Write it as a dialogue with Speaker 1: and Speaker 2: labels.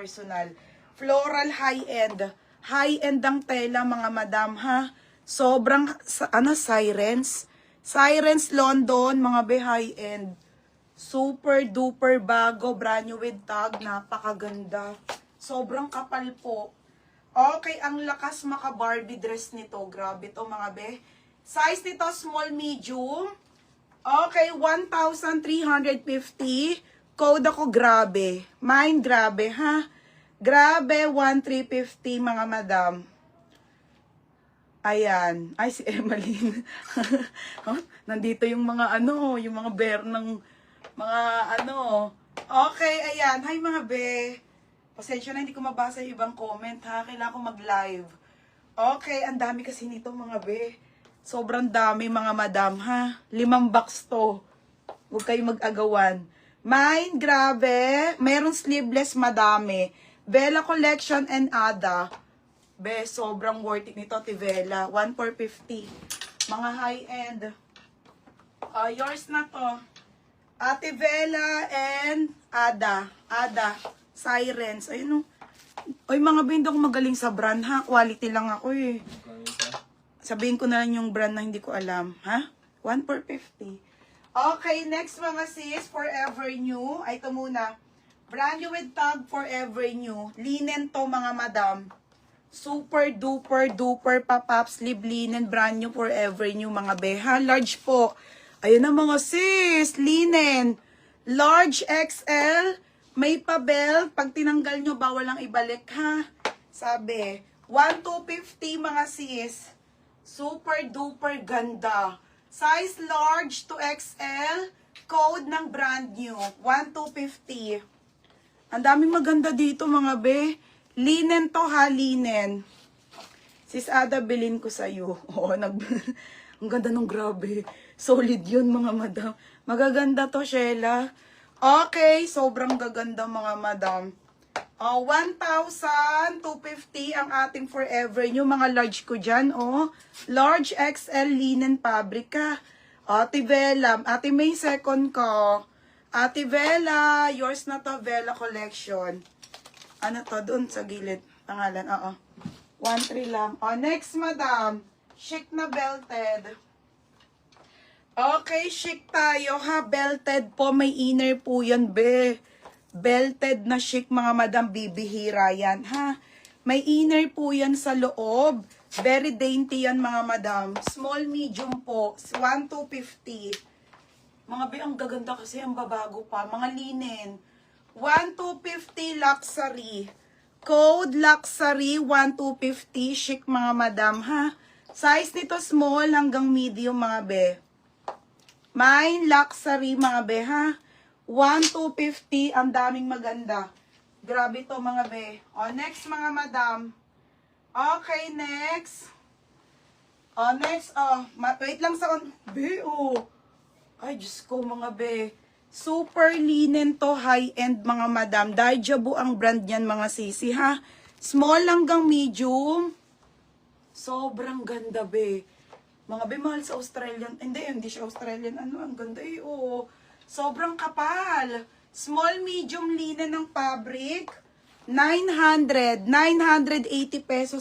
Speaker 1: personal. Floral high-end. High-end ang tela, mga madam, ha? Sobrang, Sirens. Sirens London, mga be, high-end. Super duper bago, brand new with tag, napakaganda. Sobrang kapal po. Okay, ang lakas maka-Barbie dress nito. Grabe to, mga be. Size nito, small, medium. Okay, 1,350. Code ako, grabe. Mine, grabe, ha? Grabe, 1,350, mga madam. Ayan. Ay, si Emmeline. Huh? Nandito yung mga yung mga bear ng mga Okay, ayan. Hi, mga be. Pasensya na, hindi ko mabasa yung ibang comment, ha? Kailangan ko mag-live. Okay, ang dami kasi nito, mga be. Sobrang dami, mga madam, ha? 5 box to. Huwag kayong mag-agawan. Mine, grabe. Meron sleeveless, madami. Bella Collection and Ada. Be, sobrang worth it nito, Tivela. 1,450. Mga high-end. Yours na to. Ate Bella and Ada. Sirens. Ayun, Oy, mga bindong magaling sa brand, ha? Quality lang ako, eh. Sabihin ko na lang yung brand na hindi ko alam, ha? 1,450. Okay, next, mga sis, Forever New. Ay, ito muna. Brand new with tag, Forever New. Linen to, mga madam. Super duper duper pop-up sleeve linen, brand new, Forever New, mga beha. Large po. Ayun na, mga sis, linen. Large XL. May pa-belt. Pag tinanggal nyo, bawal lang ibalik, ha? Sabi, 1,250, mga sis. Super duper ganda. Size large to XL. Code ng brand new. 1,250. Ang daming maganda dito, mga be. Linen to, ha? Linen. Sis Ada, bilin ko sa'yo. Oo, ang ganda nung, grabe. Solid yun, mga madam. Magaganda to, Sheila. Okay, sobrang gaganda, mga madam. 1,250 ang ating Forever New. Mga large ko dyan, Large XL linen fabric, ha. Ate Bella, Ate May, second ko. Ate Bella, yours na to, Bella Collection. Ano to, doon sa gilid. Pangalan, 1,3 lang. Next, madam. Chic na belted. Okay, chic tayo, ha. Belted po. May inner po yan, be. Belted na chic, mga madam. Bibihira yan, ha. May inner po yan sa loob. Very dainty yan, mga madam. Small, medium po. 1,250. Mga be, ang gaganda kasi. Ang babago pa. Mga linen. 1,250 luxury. Code luxury. 1,250. Chic, mga madam, ha. Size nito small hanggang medium, mga be. Mine, luxury, mga be, ha? 1,250, ang daming maganda. Grabe to, mga be. Next, mga madam. Okay, next. Next, wait lang sa be, Ay, Diyos ko, mga be. Super linen to, high-end, mga madam. Daijabu ang brand niyan, mga sisi, ha? Small hanggang medium. Sobrang ganda, be. Mga be, mahal sa Australian. Hindi siya Australian. Ang ganda, Sobrang kapal. Small, medium linen ng fabric. 980 pesos.